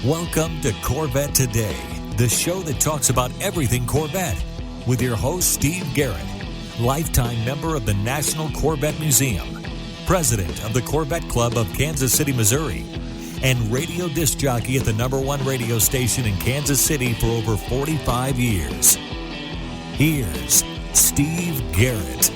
Welcome to Corvette Today, the show that talks about everything Corvette, with your host, Steve Garrett, lifetime member of the National Corvette Museum, president of the Corvette Club of Kansas City, Missouri, and radio disc jockey at the #1 radio station in Kansas City for over 45 years. Here's Steve Garrett.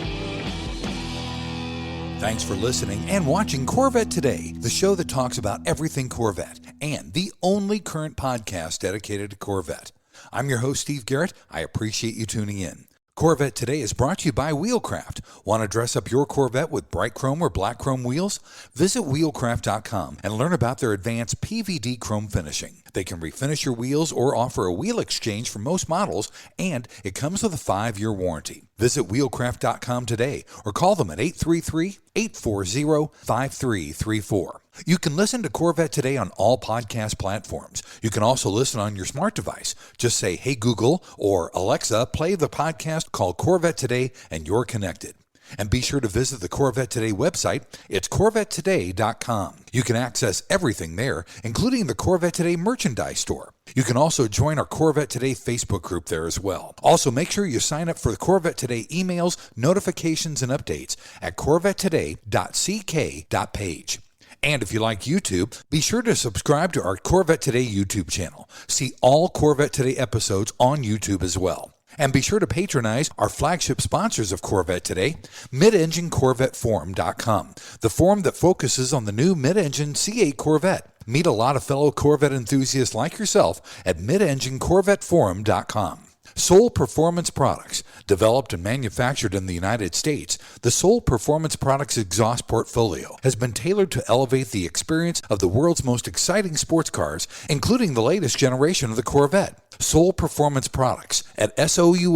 Thanks for listening and watching Corvette Today, the show that talks about everything Corvette, and the only current podcast dedicated to Corvette. I'm your host, Steve Garrett. I appreciate you tuning in. Corvette Today is brought to you by Wheelcraft. Want to dress up your Corvette with bright chrome or black chrome wheels? Visit wheelcraft.com and learn about their advanced PVD chrome finishing. They can refinish your wheels or offer a wheel exchange for most models, and it comes with a 5-year warranty. Visit wheelcraft.com today or call them at 833-840-5334. You can listen to Corvette Today on all podcast platforms. You can also listen on your smart device. Just say, "Hey Google," or "Alexa, play the podcast called Corvette Today," and you're connected. And be sure to visit the Corvette Today website. It's CorvetteToday.com. You can access everything there, including the Corvette Today merchandise store. You can also join our Corvette Today Facebook group there as well. Also, make sure you sign up for the Corvette Today emails, notifications, and updates at CorvetteToday.ck.page. And if you like YouTube, be sure to subscribe to our Corvette Today YouTube channel. See all Corvette Today episodes on YouTube as well. And be sure to patronize our flagship sponsors of Corvette Today, MidEngineCorvetteForum.com, the forum that focuses on the new mid-engine C8 Corvette. Meet a lot of fellow Corvette enthusiasts like yourself at MidEngineCorvetteForum.com. Soul Performance Products. Developed and manufactured in the United States, the Soul Performance Products exhaust portfolio has been tailored to elevate the experience of the world's most exciting sports cars, including the latest generation of the Corvette. Soul Performance Products at SOULPP.com,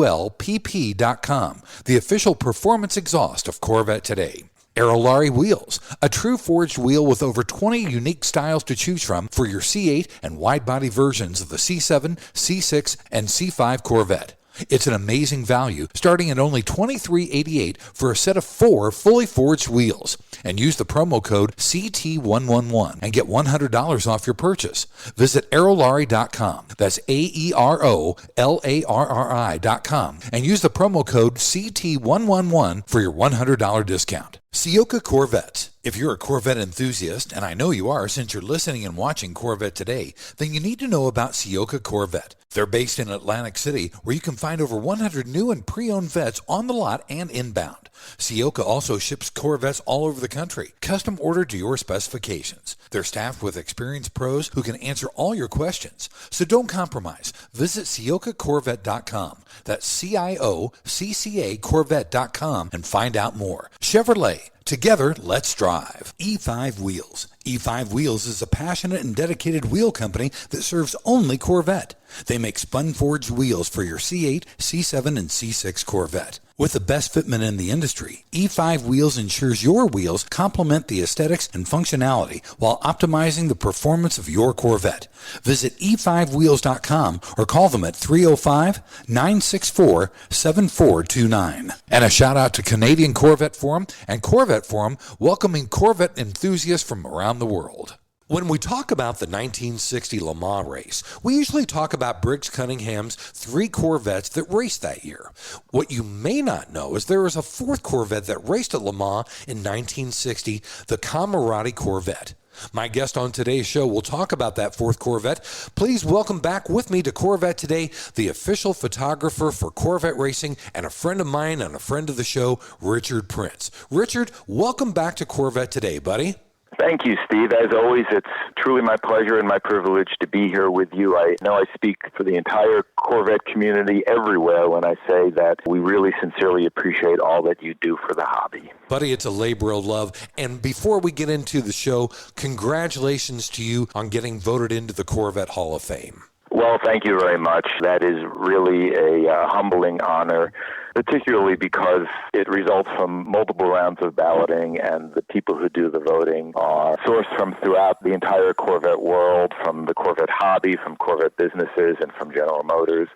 the official performance exhaust of Corvette Today. Aerolarri Wheels, a true forged wheel with over 20 unique styles to choose from for your C8 and wide-body versions of the C7, C6, and C5 Corvette. It's an amazing value, starting at only $23.88 for a set of 4 fully forged wheels. And use the promo code CT111 and get $100 off your purchase. Visit Aerolarri.com. That's AEROLARRI.com. And use the promo code CT111 for your $100 discount. Ciocca Corvette. If you're a Corvette enthusiast, and I know you are since you're listening and watching Corvette Today, then you need to know about Ciocca Corvette. They're based in Atlantic City, where you can find over 100 new and pre-owned vets on the lot and inbound. Ciocca also ships Corvettes all over the country, custom ordered to your specifications. They're staffed with experienced pros who can answer all your questions. So don't compromise. Visit CioccaCorvette.com. That's CIOCCA Corvette.com and find out more. Chevrolet. Together, let's drive. E5 Wheels. E5 Wheels is a passionate and dedicated wheel company that serves only Corvette. They make spun-forged wheels for your C8, C7, and C6 Corvette. With the best fitment in the industry, E5 Wheels ensures your wheels complement the aesthetics and functionality while optimizing the performance of your Corvette. Visit e5wheels.com or call them at 305-964-7429. And a shout out to Canadian Corvette Forum and Corvette Forum, welcoming Corvette enthusiasts from around the world. When we talk about the 1960 Le Mans race, we usually talk about Briggs Cunningham's 3 Corvettes that raced that year. What you may not know is there was a 4th Corvette that raced at Le Mans in 1960, the Camoradi Corvette. My guest on today's show will talk about that 4th Corvette. Please welcome back with me to Corvette Today, the official photographer for Corvette Racing and a friend of mine and a friend of the show, Richard Prince. Richard, welcome back to Corvette Today, buddy. Thank you, Steve. As always, it's truly my pleasure and my privilege to be here with you. I know I speak for the entire Corvette community everywhere when I say that we really sincerely appreciate all that you do for the hobby. Buddy, it's a labor of love. And before we get into the show, congratulations to you on getting voted into the Corvette Hall of Fame. Well, thank you very much. That is really a humbling honor, particularly because it results from multiple rounds of balloting, and the people who do the voting are sourced from throughout the entire Corvette world, from the Corvette hobby, from Corvette businesses, and from General Motors.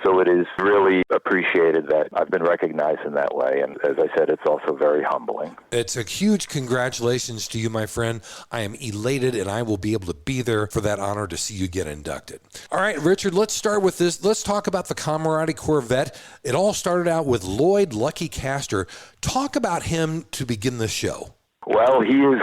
So it is really appreciated that I've been recognized in that way. And as I said, it's also very humbling. It's a huge congratulations to you, my friend. I am elated, and I will be able to be there for that honor to see you get inducted. All right, Richard, let's start with this. Let's talk about the Camoradi Corvette. It all started out with Lloyd Lucky Castor. Talk about him to begin the show. Well, he is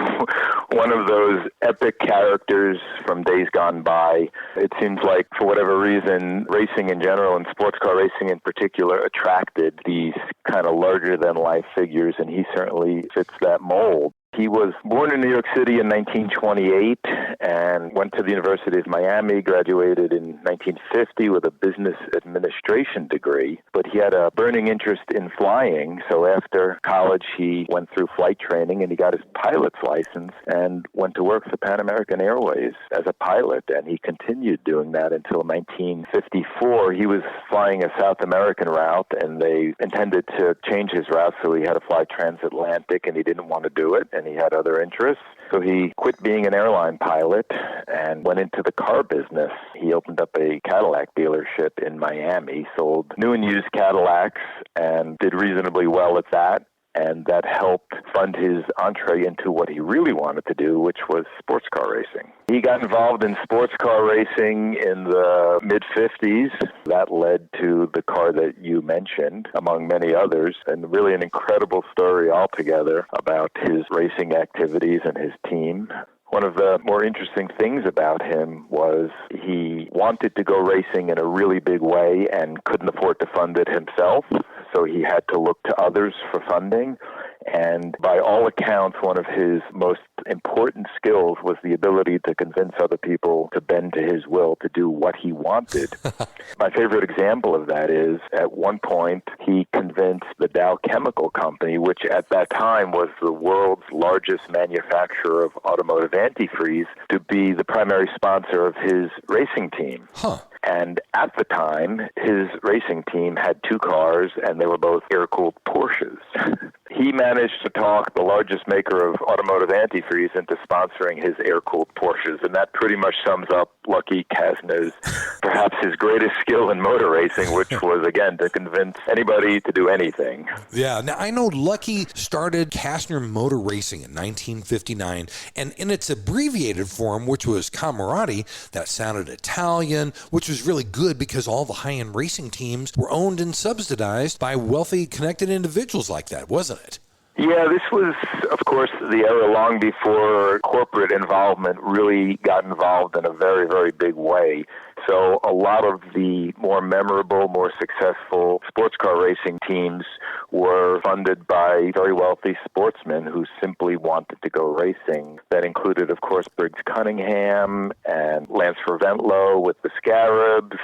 one of those epic characters from days gone by. It seems like, for whatever reason, racing in general and sports car racing in particular attracted these kind of larger-than-life figures, and he certainly fits that mold. He was born in New York City in 1928 and went to the University of Miami, graduated in 1950 with a business administration degree, but he had a burning interest in flying. So after college, he went through flight training and he got his pilot's license and went to work for Pan American Airways as a pilot, and he continued doing that until 1954. He was flying a South American route, and they intended to change his route, so he had to fly transatlantic, and he didn't want to do it, and he had other interests. So he quit being an airline pilot and went into the car business. He opened up a Cadillac dealership in Miami, sold new and used Cadillacs, and did reasonably well at that. And that helped fund his entree into what he really wanted to do, which was sports car racing. He got involved in sports car racing in the mid-50s. That led to the car that you mentioned, among many others, and really an incredible story altogether about his racing activities and his team. One of the more interesting things about him was he wanted to go racing in a really big way and couldn't afford to fund it himself, so he had to look to others for funding. And by all accounts, one of his most important skills was the ability to convince other people to bend to his will, to do what he wanted. My favorite example of that is, at one point, he convinced the Dow Chemical Company, which at that time was the world's largest manufacturer of automotive antifreeze, to be the primary sponsor of his racing team. And at the time, his racing team had two cars, and they were both air-cooled Porsches. He managed to talk the largest maker of automotive antifreeze into sponsoring his air-cooled Porsches, and that pretty much sums up Lucky Castor's, perhaps his greatest skill in motor racing, which was, again, to convince anybody to do anything. Yeah, now I know Lucky started Castor Motor Racing in 1959, and in its abbreviated form, which was Camoradi, that sounded Italian, which was really good because all the high-end racing teams were owned and subsidized by wealthy, connected individuals like that, wasn't it? Yeah, this was, of course, the era long before corporate involvement really got involved in a very, very big way. So a lot of the more memorable, more successful sports car racing teams were funded by very wealthy sportsmen who simply wanted to go racing. That included, of course, Briggs Cunningham and Lance Ferventlow with the Scarabs.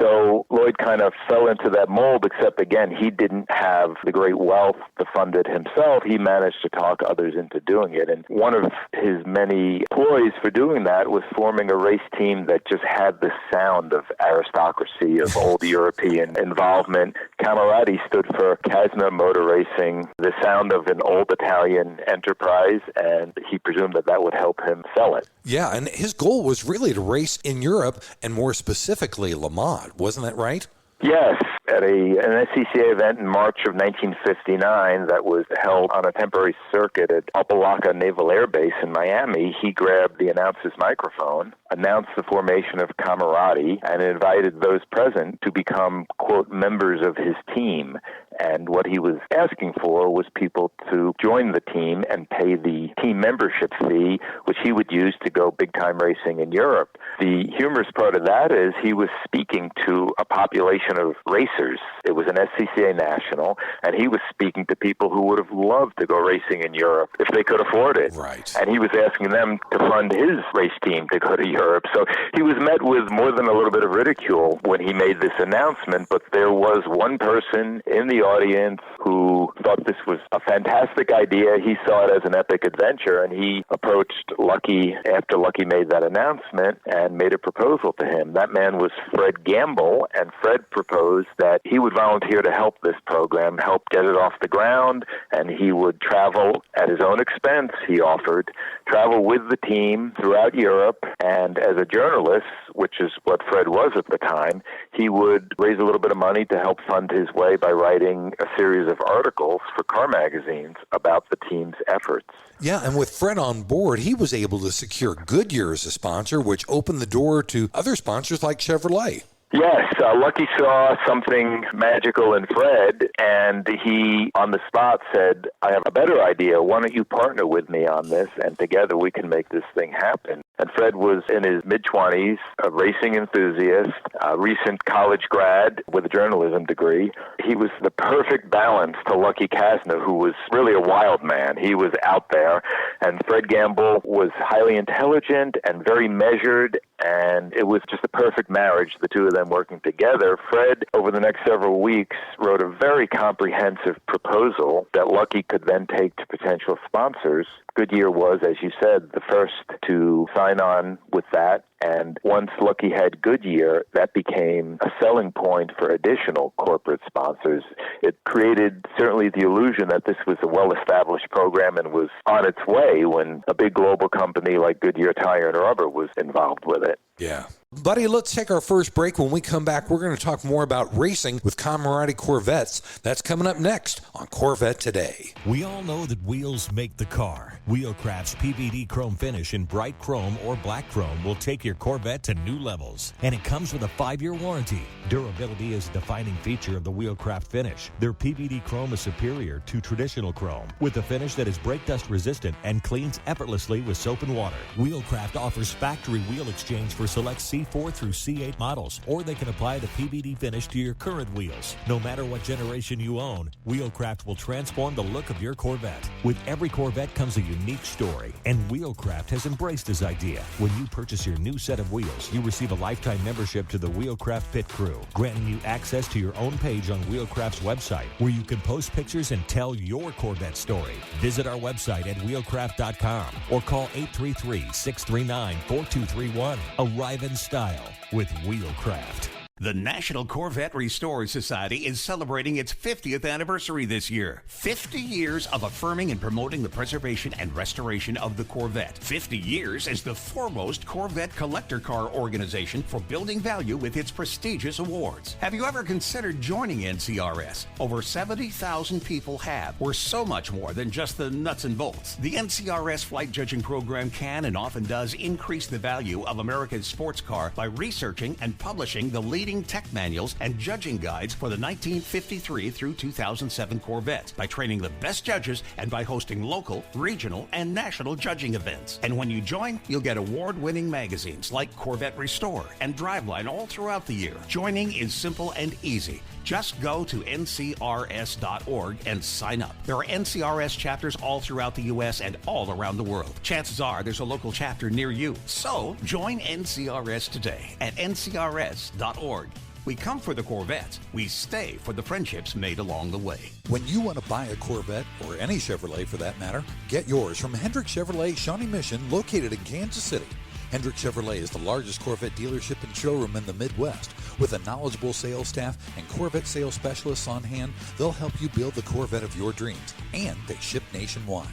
So Lloyd kind of fell into that mold, except, again, he didn't have the great wealth to fund it himself. He managed to talk others into doing it. And one of his many ploys for doing that was forming a race team that just had the sound of aristocracy, of old European involvement. Camoradi stood for Casna Motor Racing, the sound of an old Italian enterprise, and he presumed that that would help him sell it. Yeah, and his goal was really to race in Europe, and more specifically Le Mans, wasn't that right? Yes, at an SCCA event in March of 1959 that was held on a temporary circuit at Opa-locka Naval Air Base in Miami, he grabbed the announcer's microphone, announced the formation of Camoradi, and invited those present to become, quote, members of his team. And what he was asking for was people to join the team and pay the team membership fee, which he would use to go big-time racing in Europe. The humorous part of that is he was speaking to a population of racers. It was an SCCA national, and he was speaking to people who would have loved to go racing in Europe if they could afford it. Right. And he was asking them to fund his race team to go to Europe. So he was met with more than a little bit of ridicule when he made this announcement, but there was one person in the audience who thought this was a fantastic idea. He saw it as an epic adventure, and he approached Lucky after Lucky made that announcement and made a proposal to him. That man was Fred Gamble, and Fred proposed that he would volunteer to help this program, help get it off the ground, and he would travel at his own expense, he offered, travel with the team throughout Europe, and as a journalist, which is what Fred was at the time, he would raise a little bit of money to help fund his way by writing a series of articles for car magazines about the team's efforts. Yeah, and with Fred on board, he was able to secure Goodyear as a sponsor, which opened the door to other sponsors like Chevrolet. Yes, Lucky saw something magical in Fred, and he, on the spot, said, I have a better idea. Why don't you partner with me on this, and together we can make this thing happen. And Fred was in his mid-20s, a racing enthusiast, a recent college grad with a journalism degree. He was the perfect balance to Lucky Kasner, who was really a wild man. He was out there, and Fred Gamble was highly intelligent and very measured, and it was just a perfect marriage, the two of them working together. Fred, over the next several weeks, wrote a very comprehensive proposal that Lucky could then take to potential sponsors. Goodyear was, as you said, the first to sign on with that. And once Lucky had Goodyear, that became a selling point for additional corporate sponsors. It created certainly the illusion that this was a well-established program and was on its way when a big global company like Goodyear Tire and Rubber was involved with it. Yeah. Buddy, let's take our first break. When we come back, we're going to talk more about racing with Camoradi Corvettes. That's coming up next on Corvette Today. We all know that wheels make the car. Wheelcraft's PVD chrome finish in bright chrome or black chrome will take your Corvette to new levels. And it comes with a 5-year warranty. Durability is a defining feature of the Wheelcraft finish. Their PVD chrome is superior to traditional chrome with a finish that is brake dust resistant and cleans effortlessly with soap and water. Wheelcraft offers factory wheel exchange for select C4 through C8 models, or they can apply the PVD finish to your current wheels. No matter what generation you own, Wheelcraft will transform the look of your Corvette. With every Corvette comes a unique story, and Wheelcraft has embraced this idea. When you purchase your new set of wheels, you receive a lifetime membership to the Wheelcraft Pit Crew, granting you access to your own page on Wheelcraft's website, where you can post pictures and tell your Corvette story. Visit our website at wheelcraft.com or call 833-639-4231. Arrive in style with Wheelcraft. The National Corvette Restorer Society is celebrating its 50th anniversary this year. 50 years of affirming and promoting the preservation and restoration of the Corvette. 50 years as the foremost Corvette collector car organization for building value with its prestigious awards. Have you ever considered joining NCRS? Over 70,000 people have. We're so much more than just the nuts and bolts. The NCRS flight judging program can and often does increase the value of America's sports car by researching and publishing the leading tech manuals and judging guides for the 1953 through 2007 Corvettes, by training the best judges, and by hosting local, regional, and national judging events. And when you join, you'll get award-winning magazines like Corvette Restorer and Driveline all throughout the year. Joining is simple and easy. Just go to ncrs.org and sign up. There are NCRS chapters all throughout the U.S. and all around the world. Chances are there's a local chapter near you. So join NCRS today at ncrs.org. We come for the Corvettes. We stay for the friendships made along the way. When you want to buy a Corvette, or any Chevrolet for that matter, get yours from Hendrick Chevrolet Shawnee Mission, located in Kansas City. Hendrick Chevrolet is the largest Corvette dealership and showroom in the Midwest. With a knowledgeable sales staff and Corvette sales specialists on hand, they'll help you build the Corvette of your dreams, and they ship nationwide.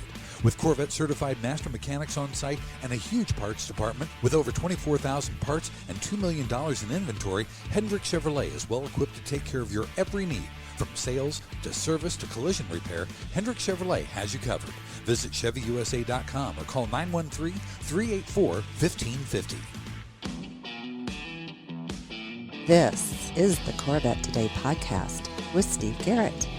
With Corvette certified master mechanics on site and a huge parts department with over 24,000 parts and $2 million in inventory, Hendrick Chevrolet is well equipped to take care of your every need. From sales to service to collision repair, Hendrick Chevrolet has you covered. Visit ChevyUSA.com or call 913-384-1550. This is the Corvette Today podcast with Steve Garrett.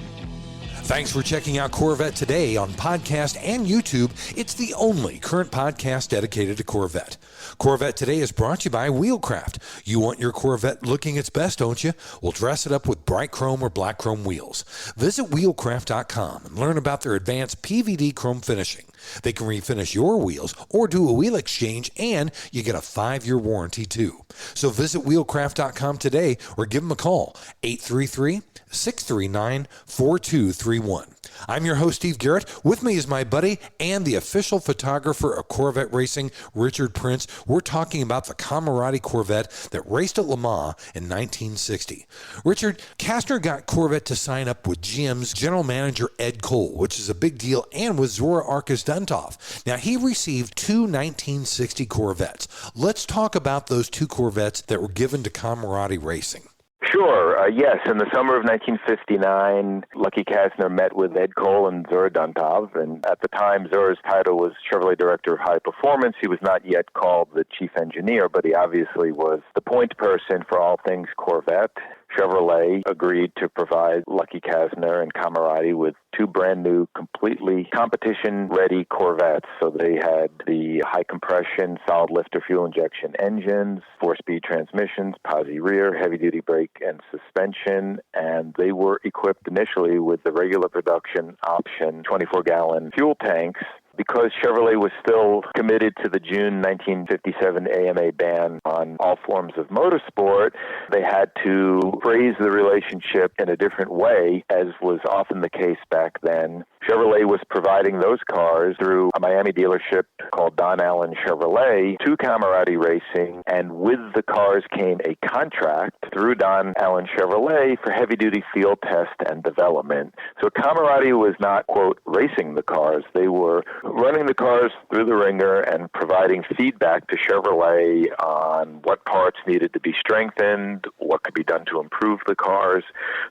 Thanks for checking out Corvette Today on podcast and YouTube. It's the only current podcast dedicated to Corvette. Corvette Today is brought to you by Wheelcraft. You want your Corvette looking its best, don't you? Well, dress it up with bright chrome or black chrome wheels. Visit wheelcraft.com and learn about their advanced PVD chrome finishing. They can refinish your wheels or do a wheel exchange, and you get a 5-year warranty too. So visit wheelcraft.com today or give them a call, 833 888-639-4231. I'm your host, Steve Garrett. With me is my buddy and the official photographer of Corvette Racing, Richard Prince. We're talking about the Camoradi Corvette that raced at Le Mans in 1960. Richard, Kastner got Corvette to sign up with GM's general manager, Ed Cole, which is a big deal, and with Zora Arkus Duntov. Now, he received two 1960 Corvettes. Let's talk about those two Corvettes that were given to Camoradi Racing. Sure. Yes. In the summer of 1959, Lucky Kastner met with Ed Cole and Zora Duntov. And at the time, Zora's title was Chevrolet Director of High Performance. He was not yet called the Chief Engineer, but he obviously was the point person for all things Corvette. Chevrolet agreed to provide Lucky Kastner and Camoradi with two brand new, completely competition-ready Corvettes. So they had the high-compression, solid lifter fuel injection engines, 4-speed transmissions, posi rear, heavy-duty brake and suspension, and they were equipped initially with the regular production option 24-gallon fuel tanks. Because Chevrolet was still committed to the June 1957 AMA ban on all forms of motorsport, they had to phrase the relationship in a different way, as was often the case back then. Chevrolet was providing those cars through a Miami dealership called Don Allen Chevrolet to Camoradi Racing, and with the cars came a contract through Don Allen Chevrolet for heavy-duty field test and development. So Camoradi was not, quote, racing the cars. They were running the cars through the ringer and providing feedback to Chevrolet on what parts needed to be strengthened, what could be done to improve the cars.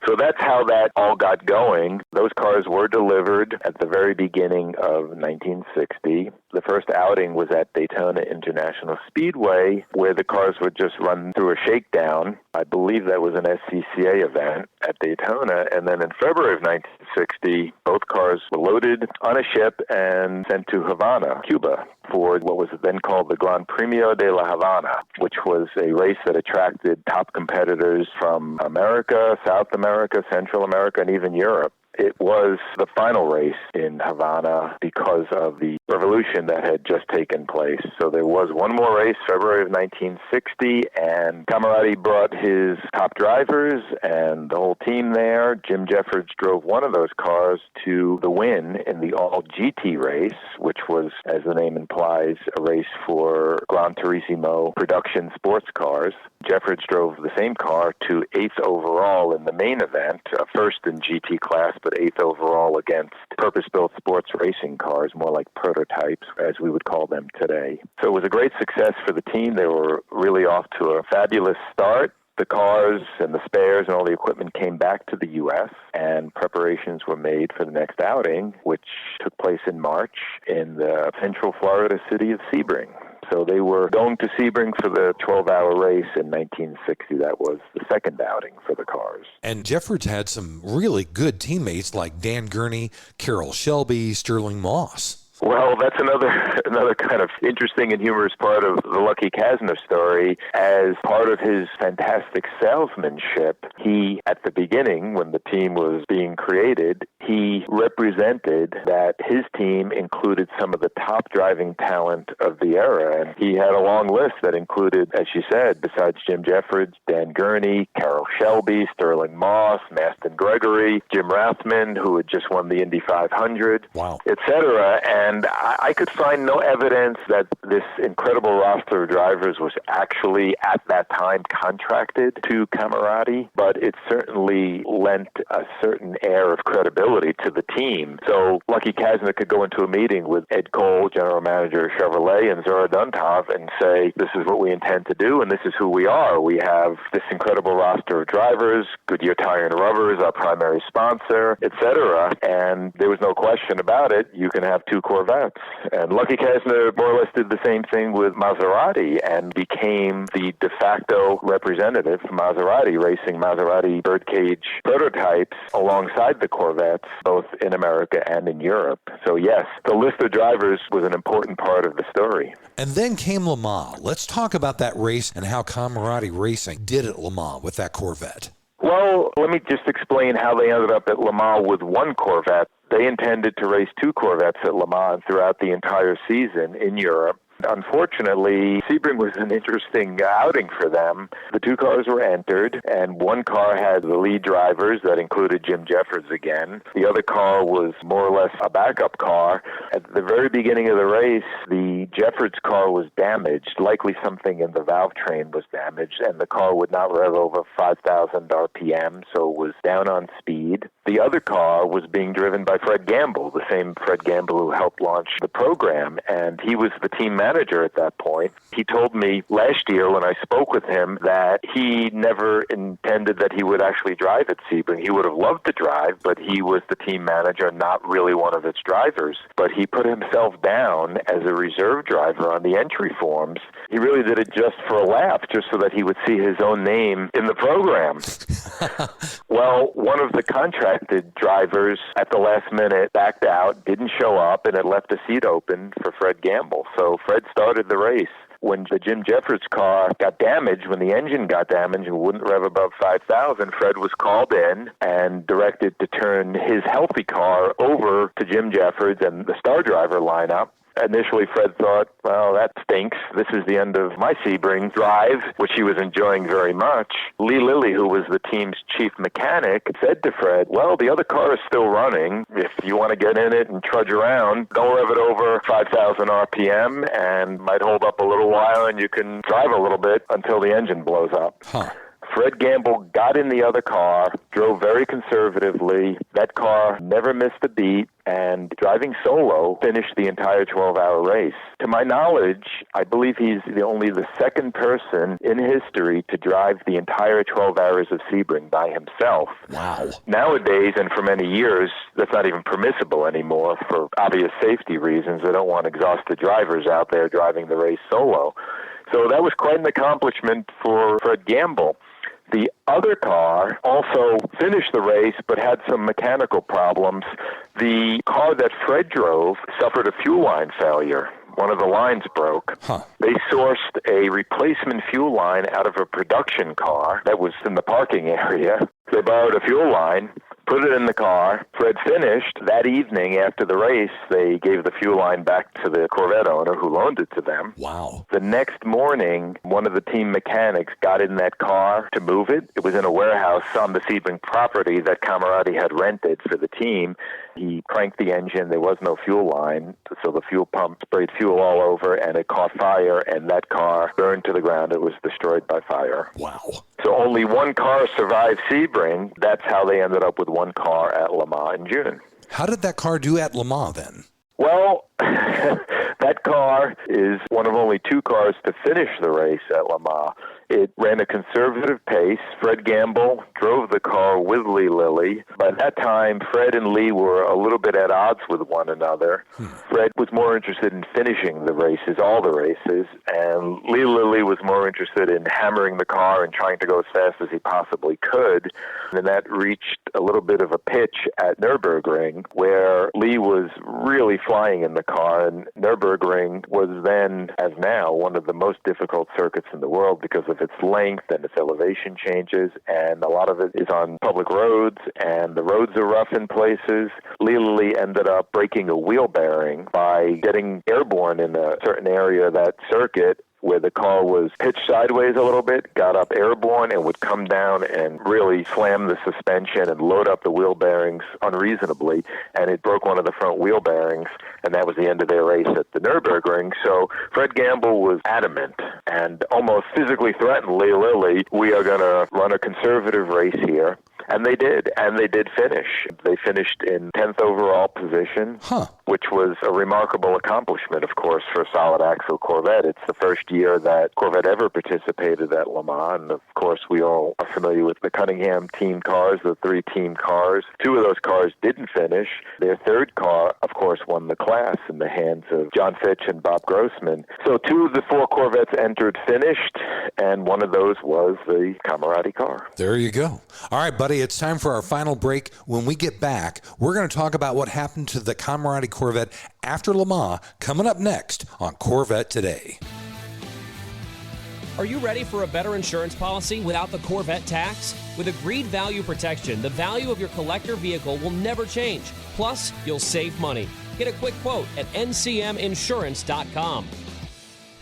So that's how that all got going. Those cars were delivered at the very beginning of 1960. The first outing was at Daytona International Speedway, where the cars would just run through a shakedown. I believe that was an SCCA event at Daytona. And then in February of 1960, both cars were loaded on a ship and sent to Havana, Cuba, for what was then called the Gran Premio de la Habana, which was a race that attracted top competitors from America, South America, Central America, and even Europe. It was the final race in Havana because of the revolution that had just taken place. So there was one more race, February of 1960, and Camoradi brought his top drivers and the whole team there. Jim Jeffords drove one of those cars to the win in the all-GT race, which was, as the name implies, a race for Gran Turismo production sports cars. Jeffords drove the same car to 8th overall in the main event, first in GT class, but 8th overall against purpose-built sports racing cars, more like prototypes, as we would call them today. So it was a great success for the team. They were really off to a fabulous start. The cars and the spares and all the equipment came back to the U.S., and preparations were made for the next outing, which took place in March in the central Florida city of Sebring. So they were going to Sebring for the 12-hour race in 1960. That was the second outing for the cars. And Jeffords had some really good teammates like Dan Gurney, Carroll Shelby, Sterling Moss. Well, that's another kind of interesting and humorous part of the Lucky Kastner story. As part of his fantastic salesmanship, he, at the beginning, when the team was being created, he represented that his team included some of the top driving talent of the era. And he had a long list that included, as you said, besides Jim Jeffords, Dan Gurney, Carroll Shelby, Sterling Moss, Maston Gregory, Jim Rathman, who had just won the Indy 500, wow, etc. And I could find no evidence that this incredible roster of drivers was actually, at that time, contracted to Camoradi, but it certainly lent a certain air of credibility to the team. So Lucky Kastner could go into a meeting with Ed Cole, general manager of Chevrolet, and Zora Duntov and say, this is what we intend to do, and this is who we are. We have this incredible roster of drivers, Goodyear Tire and Rubber is our primary sponsor, etc. And there was no question about it. You can have two Corvettes. And Lucky Kastner more or less did the same thing with Maserati and became the de facto representative for Maserati, racing Maserati birdcage prototypes alongside the Corvettes, both in America and in Europe. So yes, the list of drivers was an important part of the story. And then came Le Mans. Let's talk about that race and how Camoradi Racing did at Le Mans with that Corvette. Well, let me just explain how they ended up at Le Mans with one Corvette. They intended to race two Corvettes at Le Mans throughout the entire season in Europe. Unfortunately, Sebring was an interesting outing for them. The two cars were entered, and one car had the lead drivers that included Jim Jeffords again. The other car was more or less a backup car. At the very beginning of the race, the Jeffords car was damaged. Likely something in the valve train was damaged, and the car would not rev over 5,000 RPM, so it was down on speed. The other car was being driven by Fred Gamble, the same Fred Gamble who helped launch the program, and he was the team manager at that point. He told me last year when I spoke with him that he never intended that he would actually drive at Sebring. He would have loved to drive, but he was the team manager, not really one of its drivers. But he put himself down as a reserve driver on the entry forms. He really did it just for a laugh, just so that he would see his own name in the program. Well, one of the contracted drivers at the last minute backed out, didn't show up, and it left a seat open for Fred Gamble. So Fred started the race. When the Jim Jeffords car got damaged, when the engine got damaged and wouldn't rev above 5,000, Fred was called in and directed to turn his healthy car over to Jim Jeffords and the star driver lineup. Initially, Fred thought, well, that stinks. This is the end of my Sebring drive, which he was enjoying very much. Lee Lilly, who was the team's chief mechanic, said to Fred, well, the other car is still running. If you want to get in it and trudge around, don't rev it over 5,000 RPM and might hold up a little while, and you can drive a little bit until the engine blows up. Fred Gamble got in the other car, drove very conservatively. That car never missed a beat, and driving solo, finished the entire 12-hour race. To my knowledge, I believe he's only the second person in history to drive the entire 12 hours of Sebring by himself. Wow. Nowadays, and for many years, that's not even permissible anymore for obvious safety reasons. They don't want exhausted drivers out there driving the race solo. So that was quite an accomplishment for Fred Gamble. The other car also finished the race but had some mechanical problems. The car that Fred drove suffered a fuel line failure. One of the lines broke. They sourced a replacement fuel line out of a production car that was in the parking area. They borrowed a fuel line, put it in the car. Fred finished. That evening after the race, they gave the fuel line back to the Corvette owner who loaned it to them. Wow. The next morning, one of the team mechanics got in that car to move it. It was in a warehouse on the Sebring property that Camoradi had rented for the team. He cranked the engine. There was no fuel line, so the fuel pump sprayed fuel all over, and it caught fire, and that car burned to the ground. It was destroyed by fire. Wow. So only one car survived Sebring. That's how they ended up with one car at Le Mans in June. How did that car do at Le Mans then? Well, that car is one of only two cars to finish the race at Le Mans. It ran a conservative pace. Fred Gamble drove the car with Lee Lilly. By that time, Fred and Lee were a little bit at odds with one another. Fred was more interested in finishing the races, all the races, and Lee Lilly was more interested in hammering the car and trying to go as fast as he possibly could. And that reached a little bit of a pitch at Nürburgring, where Lee was really flying in the car, and Nürburgring was then, as now, one of the most difficult circuits in the world because of its length and its elevation changes, and a lot of it is on public roads, and the roads are rough in places. Lee Lilly ended up breaking a wheel bearing by getting airborne in a certain area of that circuit where the car was pitched sideways a little bit, got up airborne, and would come down and really slam the suspension and load up the wheel bearings unreasonably, and it broke one of the front wheel bearings, and that was the end of their race at the Nürburgring. So Fred Gamble was adamant and almost physically threatened Lee Lilly, we are going to run a conservative race here. And they did finish. They finished in 10th overall position, which was a remarkable accomplishment, of course, for a solid axle Corvette. It's the first year that Corvette ever participated at Le Mans, and of course we all are familiar with the Cunningham team cars, the three team cars. Two of those cars didn't finish. Their third car, of course, won the class in the hands of John Fitch and Bob Grossman. So two of the four Corvettes entered finished, and one of those was the Camoradi car. There you go. All right, buddy. It's time for our final break. When we get back, we're going to talk about what happened to the Camoradi Corvette after Le Mans, coming up next on Corvette Today. Are you ready for a better insurance policy without the Corvette tax? With agreed value protection, the value of your collector vehicle will never change. Plus, you'll save money. Get a quick quote at ncminsurance.com.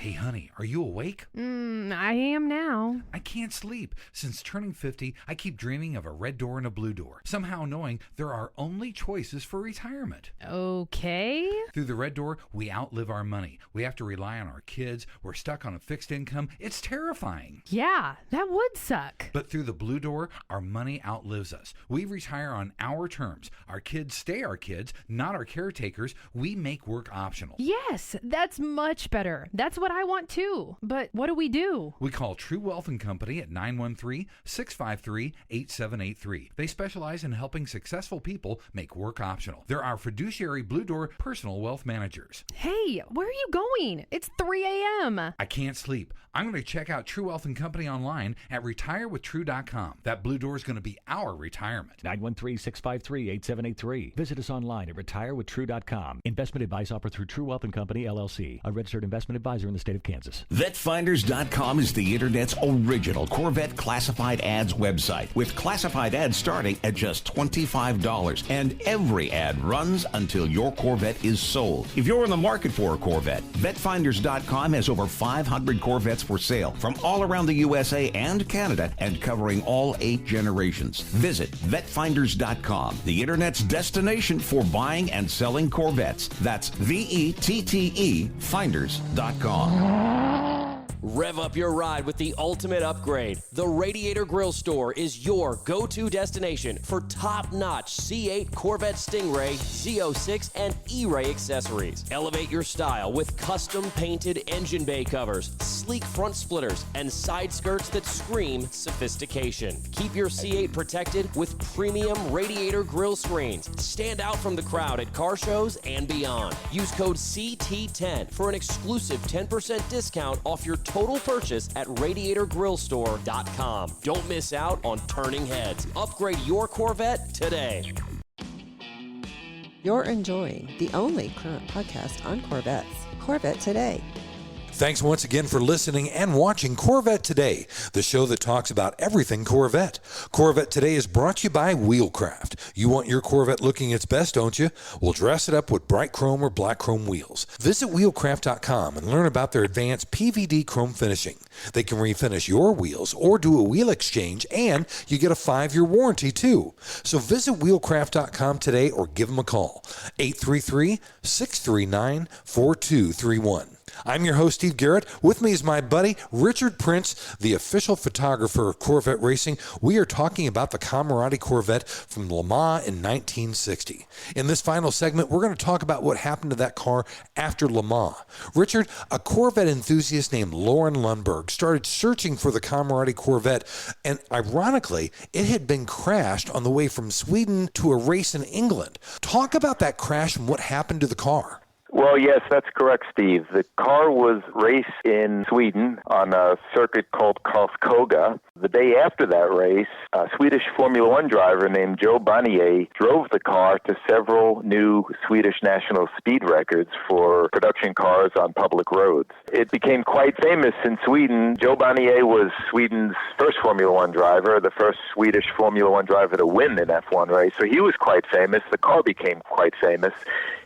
Hey, honey, are you awake? I am now. I can't sleep. Since turning 50, I keep dreaming of a red door and a blue door, somehow knowing there are only choices for retirement. Okay. Through the red door, we outlive our money. We have to rely on our kids. We're stuck on a fixed income. It's terrifying. Yeah, that would suck. But through the blue door, our money outlives us. We retire on our terms. Our kids stay our kids, not our caretakers. We make work optional. Yes, that's much better. That's what I want too. But what do we do? We call True Wealth & Company at 913-653-8783. They specialize in helping successful people make work optional. They're our fiduciary Blue Door personal wealth managers. Hey, where are you going? It's 3 a.m. I can't sleep. I'm going to check out True Wealth & Company online at retirewithtrue.com. That Blue Door is going to be our retirement. 913-653-8783. Visit us online at retirewithtrue.com. Investment advice offered through True Wealth & Company, LLC, a registered investment advisor in the state of Kansas. VetFinders.com is the Internet's original Corvette classified ads website, with classified ads starting at just $25. And every ad runs until your Corvette is sold. If you're in the market for a Corvette, VetFinders.com has over 500 Corvettes for sale from all around the USA and Canada and covering all 8 generations. Visit VetFinders.com, the Internet's destination for buying and selling Corvettes. That's VETTE Finders.com. Rev up your ride with the ultimate upgrade. The Radiator Grill Store is your go-to destination for top-notch C8 Corvette Stingray, Z06, and E-Ray accessories. Elevate your style with custom-painted engine bay covers, sleek front splitters, and side skirts that scream sophistication. Keep your C8 protected with premium Radiator Grill screens. Stand out from the crowd at car shows and beyond. Use code CT10 for an exclusive 10% discount off your total purchase at radiatorgrillstore.com. Don't miss out on turning heads. Upgrade your Corvette today. You're enjoying the only current podcast on Corvettes, Corvette Today. Thanks once again for listening and watching Corvette Today, the show that talks about everything Corvette. Corvette Today is brought to you by Wheelcraft. You want your Corvette looking its best, don't you? Well, dress it up with bright chrome or black chrome wheels. Visit wheelcraft.com and learn about their advanced PVD chrome finishing. They can refinish your wheels or do a wheel exchange, and you get a 5-year warranty too. So visit wheelcraft.com today or give them a call, 833-639-4231. I'm your host, Steve Garrett. With me is my buddy, Richard Prince, the official photographer of Corvette Racing. We are talking about the Camoradi Corvette from Le Mans in 1960. In this final segment, we're going to talk about what happened to that car after Le Mans. Richard, a Corvette enthusiast named Lauren Lundberg started searching for the Camoradi Corvette, and ironically, it had been crashed on the way from Sweden to a race in England. Talk about that crash and what happened to the car. Well, yes, that's correct, Steve. The car was raced in Sweden on a circuit called Karlskoga. The day after that race, a Swedish Formula One driver named Joe Bonnier drove the car to several new Swedish national speed records for production cars on public roads. It became quite famous in Sweden. Joe Bonnier was Sweden's first Formula One driver, the first Swedish Formula One driver to win an F1 race. So he was quite famous. The car became quite famous.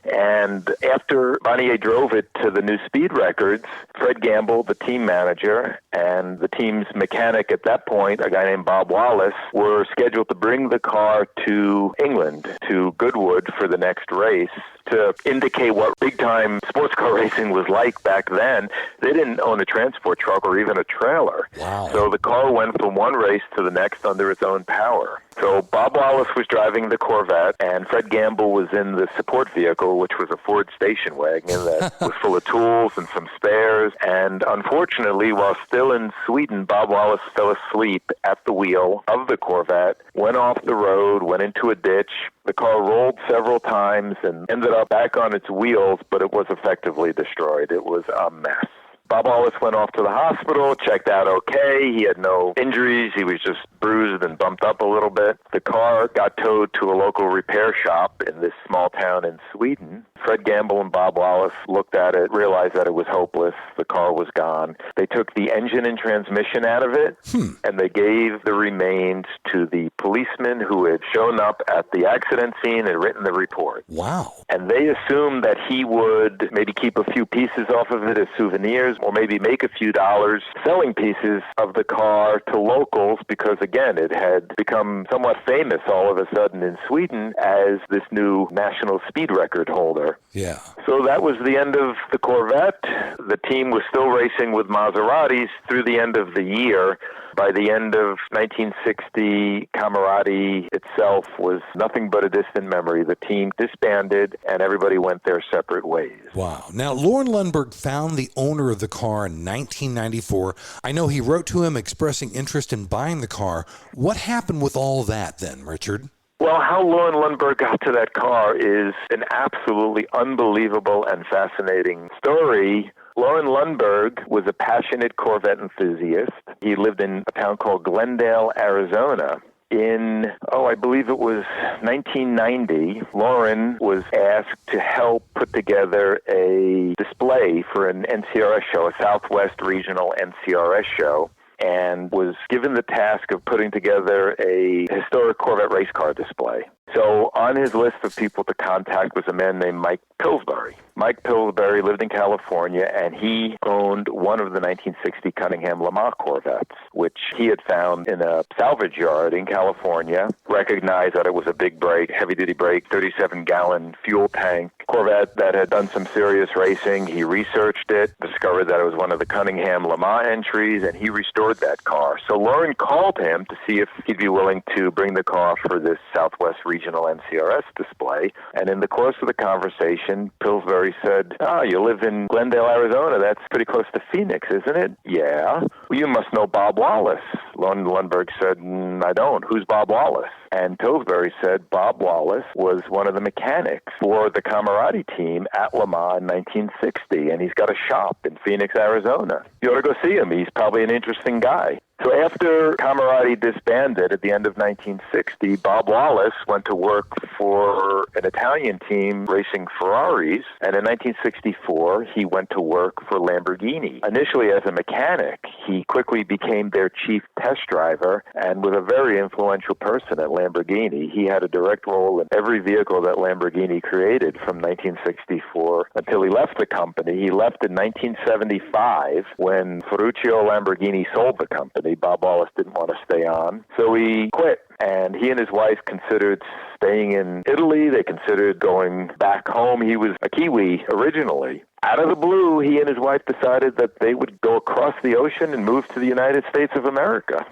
And after Bonnier drove it to the new speed records, Fred Gamble, the team manager, and the team's mechanic at that point, a guy named Bob Wallace, were scheduled to bring the car to England, to Goodwood, for the next race to indicate what big-time sports car racing was like back then. They didn't own a transport truck or even a trailer. Wow. So the car went from one race to the next under its own power. So Bob Wallace was driving the Corvette, and Fred Gamble was in the support vehicle, which was a Ford station wagon that was full of tools and some spares. And unfortunately, while still in Sweden, Bob Wallace fell asleep at the wheel of the Corvette, went off the road, went into a ditch. The car rolled several times and ended up back on its wheels, but it was effectively destroyed. It was a mess. Bob Wallace went off to the hospital, checked out okay. He had no injuries. He was just bruised and bumped up a little bit. The car got towed to a local repair shop in this small town in Sweden. Fred Gamble and Bob Wallace looked at it, realized that it was hopeless. The car was gone. They took the engine and transmission out of it, and they gave the remains to the policeman who had shown up at the accident scene and written the report. Wow. And they assumed that he would maybe keep a few pieces off of it as souvenirs, or maybe make a few dollars selling pieces of the car to locals, because, again, it had become somewhat famous all of a sudden in Sweden as this new national speed record holder. Yeah. So that was the end of the Corvette. The team was still racing with Maseratis through the end of the year. By the end of 1960, Camoradi itself was nothing but a distant memory. The team disbanded, and everybody went their separate ways. Wow. Now, Loren Lundberg found the owner of the car in 1994. I know he wrote to him expressing interest in buying the car. What happened with all that then, Richard? Well, how Loren Lundberg got to that car is an absolutely unbelievable and fascinating story. Loren Lundberg was a passionate Corvette enthusiast. He lived in a town called Glendale, Arizona. In, I believe it was 1990, Loren was asked to help put together a display for an NCRS show, a Southwest Regional NCRS show, and was given the task of putting together a historic Corvette race car display. So on his list of people to contact was a man named Mike Pillsbury. Mike Pillsbury lived in California, and he owned one of the 1960 Cunningham Le Mans Corvettes, which he had found in a salvage yard in California, recognized that it was a big brake, heavy-duty brake, 37-gallon fuel tank Corvette that had done some serious racing. He researched it, discovered that it was one of the Cunningham Le Mans entries, and he restored that car. So Loren called him to see if he'd be willing to bring the car for this Southwest Regional NCRS display. And in the course of the conversation, Pillsbury said, you live in Glendale, Arizona. That's pretty close to Phoenix, isn't it? Yeah. Well, you must know Bob Wallace. Loren Lundberg said, I don't. Who's Bob Wallace? And Pillsbury said Bob Wallace was one of the mechanics for the Camoradi team at Le Mans in 1960, and he's got a shop in Phoenix, Arizona. You ought to go see him. He's probably an interesting guy. So after Camoradi disbanded at the end of 1960, Bob Wallace went to work for an Italian team racing Ferraris, and in 1964, he went to work for Lamborghini. Initially as a mechanic, he quickly became their chief test driver and was a very influential person at Lamborghini. He had a direct role in every vehicle that Lamborghini created from 1964 until he left the company. He left in 1975 when Ferruccio Lamborghini sold the company. Bob Wallace didn't want to stay on, so he quit. And he and his wife considered staying in Italy. They considered going back home. He was a Kiwi originally. Out of the blue, he and his wife decided that they would go across the ocean and move to the United States of America.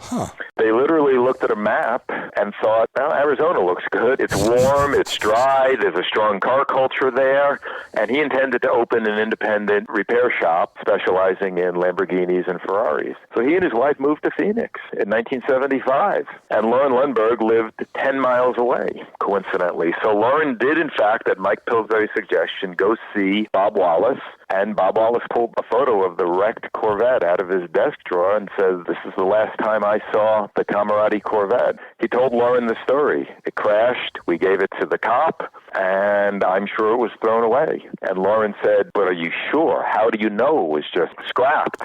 They literally looked at a map and thought, well, Arizona looks good. It's warm, it's dry, there's a strong car culture there. And he intended to open an independent repair shop specializing in Lamborghinis and Ferraris. So he and his wife moved to Phoenix in 1975. And Loren Lundberg lived 10 miles away, coincidentally. So Loren did, in fact, at Mike Pillsbury's suggestion, go see Bob Wallace. And Bob Wallace pulled a photo of the wrecked Corvette out of his desk drawer and said, this is the last time I saw the Camoradi Corvette. He told Loren the story. It crashed. We gave it to the cop, and I'm sure it was thrown away. And Loren said, but are you sure? How do you know it was just scrapped?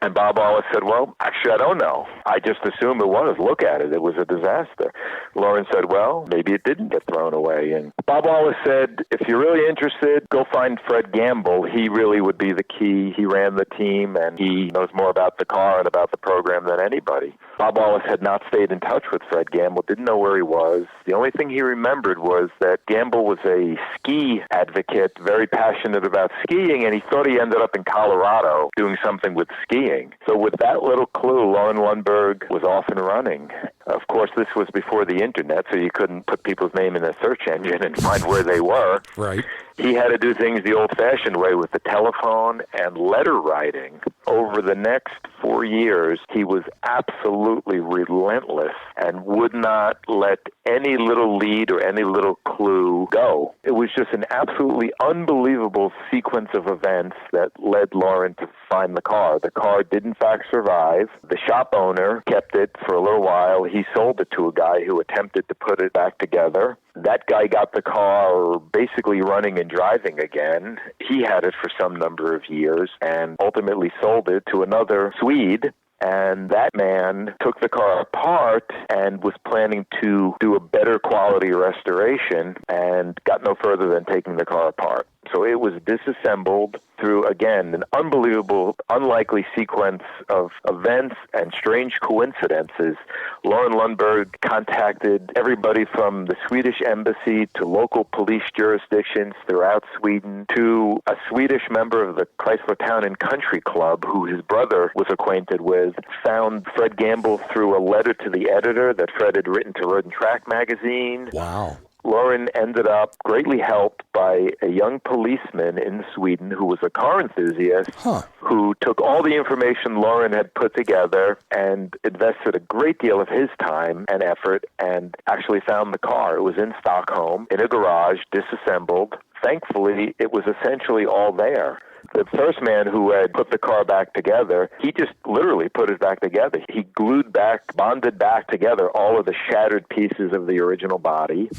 And Bob Wallace said, well, actually, I don't know. I just assume it was. Look at it. It was a disaster. Loren said, well, maybe it didn't get thrown away. And Bob Wallace said, if you're really interested, go find Fred Gamble. He really would be the key. He ran the team, and he knows more about the car and about the program than anybody. Bob Wallace had not stayed in touch with Fred Gamble, didn't know where he was. The only thing he remembered was that Gamble was a ski advocate, very passionate about skiing, and he thought he ended up in Colorado doing something with skiing. So with that little clue, Loren Lundberg was off and running. Of course, this was before the internet, so you couldn't put people's name in a search engine and find where they were. Right. He had to do things the old-fashioned way with the telephone and letter writing. Over the next 4 years, he was absolutely relentless and would not let any little lead or any little clue go. It was just an absolutely unbelievable sequence of events that led Lauren to find the car. The car did in fact survive. The shop owner kept it for a little while. He sold it to a guy who attempted to put it back together. That guy got the car basically running and driving again. He had it for some number of years and ultimately sold it to another Swede. And that man took the car apart and was planning to do a better quality restoration and got no further than taking the car apart. So it was disassembled through, again, an unbelievable, unlikely sequence of events and strange coincidences. Lauren Lundberg contacted everybody from the Swedish embassy to local police jurisdictions throughout Sweden to a Swedish member of the Chrysler Town and Country Club who his brother was acquainted with, found Fred Gamble through a letter to the editor that Fred had written to Road and Track magazine. Wow. Lauren ended up greatly helped by a young policeman in Sweden who was a car enthusiast who took all the information Lauren had put together and invested a great deal of his time and effort and actually found the car. It was in Stockholm, in a garage, disassembled. Thankfully, it was essentially all there. The first man who had put the car back together, he just literally put it back together. He glued back, bonded back together all of the shattered pieces of the original body.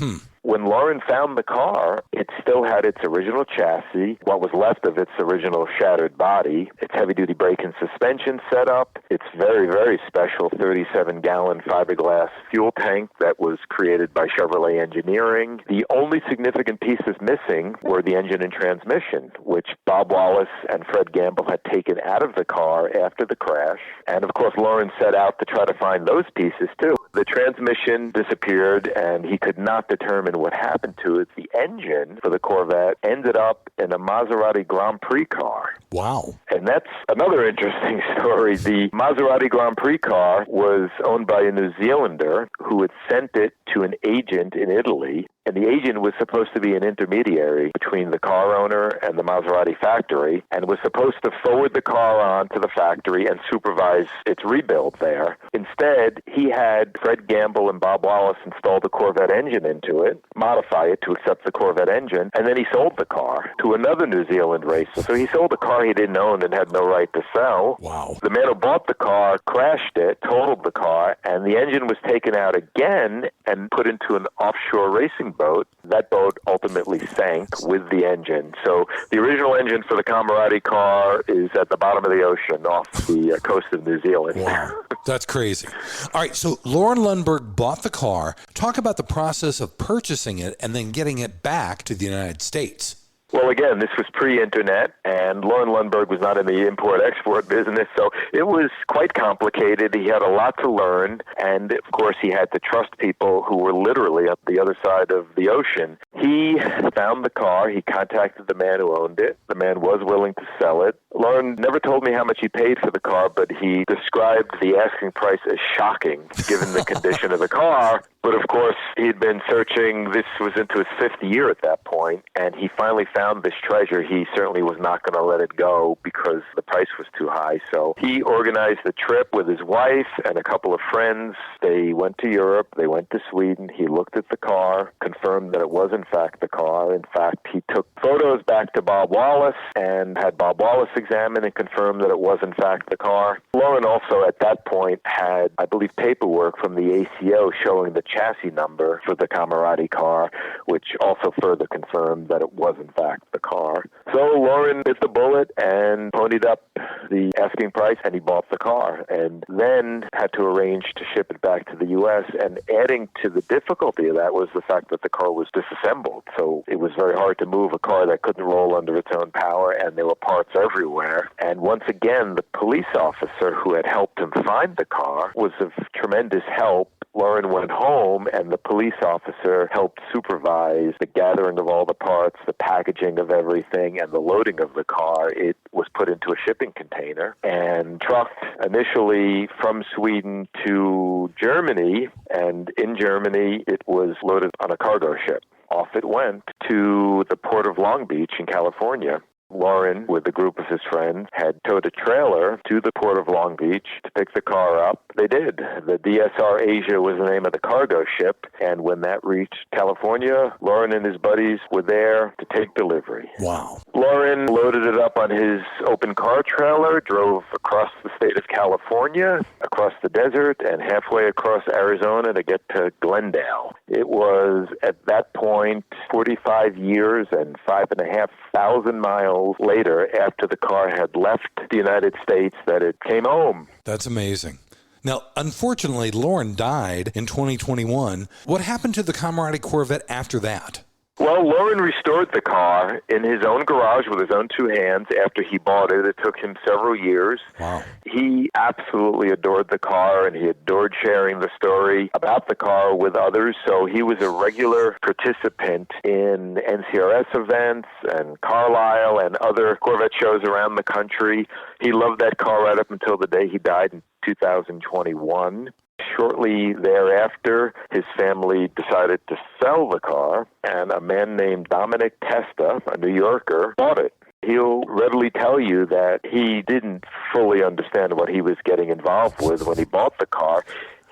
When Lauren found the car, it still had its original chassis, what was left of its original shattered body, its heavy-duty brake and suspension setup, its very, very special 37-gallon fiberglass fuel tank that was created by Chevrolet Engineering. The only significant pieces missing were the engine and transmission, which Bob Wallace and Fred Gamble had taken out of the car after the crash. And, of course, Lauren set out to try to find those pieces, too. The transmission disappeared, and he could not determine what happened to it. The engine for the Corvette ended up in a Maserati Grand Prix car. Wow. And that's another interesting story. The Maserati Grand Prix car was owned by a New Zealander who had sent it to an agent in Italy. And the agent was supposed to be an intermediary between the car owner and the Maserati factory and was supposed to forward the car on to the factory and supervise its rebuild there. Instead, he had Fred Gamble and Bob Wallace install the Corvette engine into it, modify it to accept the Corvette engine, and then he sold the car to another New Zealand racer. So he sold a car he didn't own and had no right to sell. Wow. The man who bought the car crashed it, totaled the car, and the engine was taken out again and put into an offshore racing boat. That boat ultimately sank with the engine. So the original engine for the Camoradi car is at the bottom of the ocean off the coast of New Zealand. Wow. That's crazy. All right, so Lauren Lundberg bought the car. Talk about the process of purchasing it and then getting it back to the United States. Well, again, this was pre-internet, and Lauren Lundberg was not in the import-export business, so it was quite complicated. He had a lot to learn, and, of course, he had to trust people who were literally up the other side of the ocean. He found the car. He contacted the man who owned it. The man was willing to sell it. Lauren never told me how much he paid for the car, but he described the asking price as shocking, given the condition of the car. But, of course, he'd been searching. This was into his fifth year at that point, and he finally found this treasure. He certainly was not going to let it go because the price was too high. So he organized a trip with his wife and a couple of friends. They went to Europe. They went to Sweden. He looked at the car, confirmed that it was, in fact, the car. In fact, he took photos back to Bob Wallace and had Bob Wallace examine and confirm that it was, in fact, the car. Lauren also, at that point, had, I believe, paperwork from the ACO showing the chassis number for the Camoradi car, which also further confirmed that it was, in fact, the car. So Lauren bit the bullet and ponied up the asking price, and he bought the car, and then had to arrange to ship it back to the U.S., and adding to the difficulty of that was the fact that the car was disassembled, so it was very hard to move a car that couldn't roll under its own power, and there were parts everywhere. And once again, the police officer who had helped him find the car was of tremendous help. Lauren went home, and the police officer helped supervise the gathering of all the parts, the packaging of everything, and the loading of the car. It was put into a shipping container and trucked initially from Sweden to Germany, and in Germany it was loaded on a cargo ship. Off it went to the port of Long Beach in California. Lauren, with a group of his friends, had towed a trailer to the port of Long Beach to pick the car up. They did. The DSR Asia was the name of the cargo ship, and when that reached California, Lauren and his buddies were there to take delivery. Wow. Lauren loaded it up on his open car trailer, drove across the state of California, across the desert, and halfway across Arizona to get to Glendale. It was, at that point, 45 years and 5,500 miles later, after the car had left the United States, that it came home. That's amazing. Now, unfortunately, Lauren died in 2021. What happened to the Camoradi Corvette after that? Well, Lauren restored the car in his own garage with his own two hands after he bought it. It took him several years. Wow. He absolutely adored the car, and he adored sharing the story about the car with others. So he was a regular participant in NCRS events and Carlisle and other Corvette shows around the country. He loved that car right up until the day he died in 2021. Shortly thereafter, his family decided to sell the car, and a man named Dominic Testa, a New Yorker, bought it. He'll readily tell you that he didn't fully understand what he was getting involved with when he bought the car.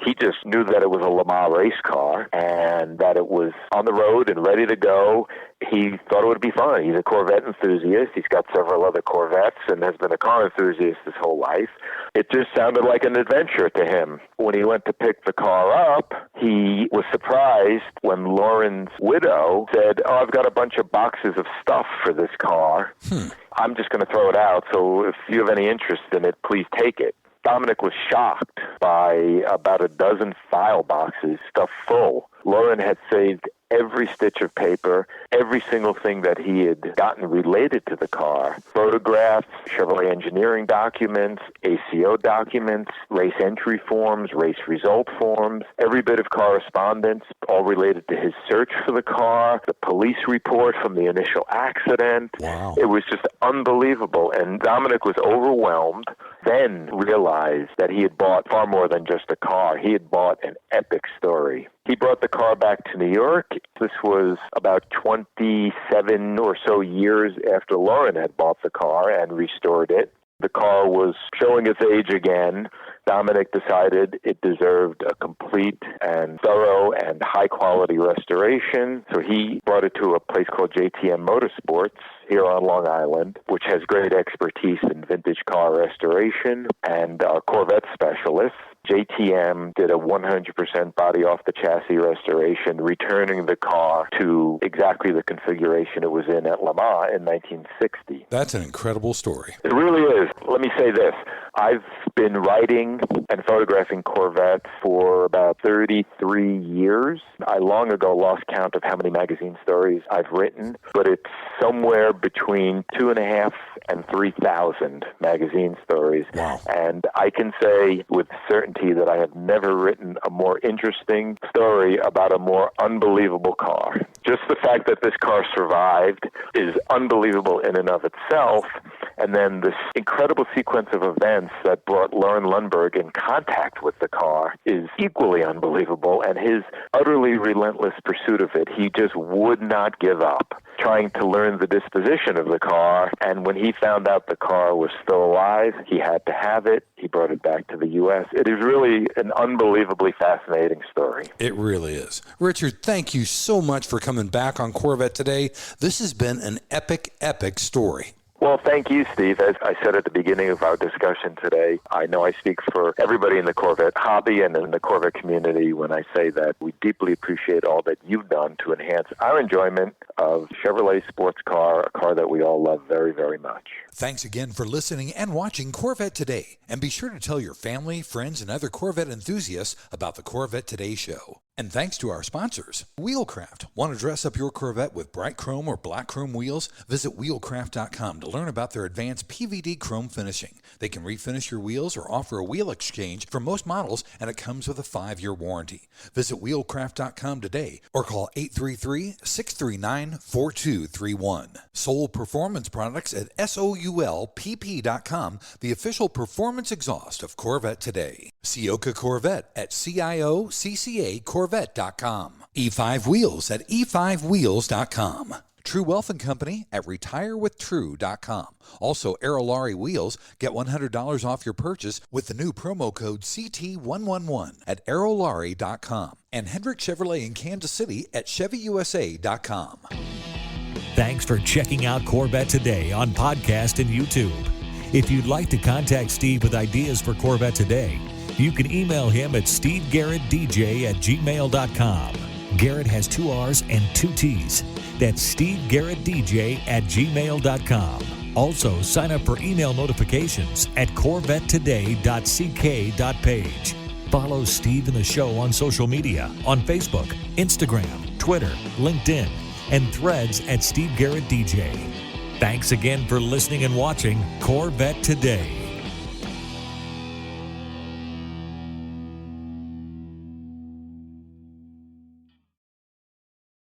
He just knew that it was a Le Mans race car and that it was on the road and ready to go. He thought it would be fun. He's a Corvette enthusiast. He's got several other Corvettes and has been a car enthusiast his whole life. It just sounded like an adventure to him. When he went to pick the car up, he was surprised when Lauren's widow said, "Oh, I've got a bunch of boxes of stuff for this car. I'm just going to throw it out, so if you have any interest in it, please take it." Dominic was shocked by about a dozen file boxes stuffed full. Lauren had saved every stitch of paper, every single thing that he had gotten related to the car. Photographs, Chevrolet engineering documents, ACO documents, race entry forms, race result forms, every bit of correspondence, all related to his search for the car, the police report from the initial accident. Wow. It was just unbelievable. And Dominic was overwhelmed, then realized that he had bought far more than just a car. He had bought an epic story. He brought the car back to New York. This was about 27 or so years after Lauren had bought the car and restored it. The car was showing its age again. Dominic decided it deserved a complete and thorough and high-quality restoration, so he brought it to a place called JTM Motorsports here on Long Island, which has great expertise in vintage car restoration and Corvette specialists. JTM did a 100% body-off-the-chassis restoration, returning the car to exactly the configuration it was in at Le Mans in 1960. That's an incredible story. It really is. Let me say this. I've been writing and photographing Corvettes for about 33 years. I long ago lost count of how many magazine stories I've written, but it's somewhere between 2,500 and 3,000 magazine stories. Wow. And I can say with certainty that I have never written a more interesting story about a more unbelievable car. Just the fact that this car survived is unbelievable in and of itself. And then this incredible sequence of events that brought Lauren Lundberg in contact with the car is equally unbelievable. And his utterly relentless pursuit of it, he just would not give up, trying to learn the disposition of the car. And when he found out the car was still alive, he had to have it. He brought it back to the U.S. It is really an unbelievably fascinating story. It really is. Richard, thank you so much for coming back on Corvette Today. This has been an epic, epic story. Well, thank you, Steve. As I said at the beginning of our discussion today, I know I speak for everybody in the Corvette hobby and in the Corvette community when I say that we deeply appreciate all that you've done to enhance our enjoyment of Chevrolet sports car, a car that we all love very, very much. Thanks again for listening and watching Corvette Today. And be sure to tell your family, friends, and other Corvette enthusiasts about the Corvette Today show. And thanks to our sponsors, Wheelcraft. Want to dress up your Corvette with bright chrome or black chrome wheels? Visit wheelcraft.com to learn about their advanced PVD chrome finishing. They can refinish your wheels or offer a wheel exchange for most models, and it comes with a 5-year warranty. Visit wheelcraft.com today or call 833-639-4231. Soul Performance Products at SOULPP.com, the official performance exhaust of Corvette Today. Ciocca Corvette at CIOCCA Corvette.com. E5 Wheels at E5Wheels.com. True Wealth and Company at retirewithtrue.com. Also, Aerolarri Wheels, get $100 off your purchase with the new promo code CT111 at aerolarri.com. And Hendrick Chevrolet in Kansas City at ChevyUSA.com. Thanks for checking out Corvette Today on podcast and YouTube. If you'd like to contact Steve with ideas for Corvette Today, you can email him at stevegarrettdj@gmail.com. Garrett has 2 R's and 2 T's. That's stevegarrettdj@gmail.com. Also, sign up for email notifications at corvettetoday.ck.page. Follow Steve and the show on social media on Facebook, Instagram, Twitter, LinkedIn, and Threads at Steve Garrett DJ. Thanks again for listening and watching Corvette Today.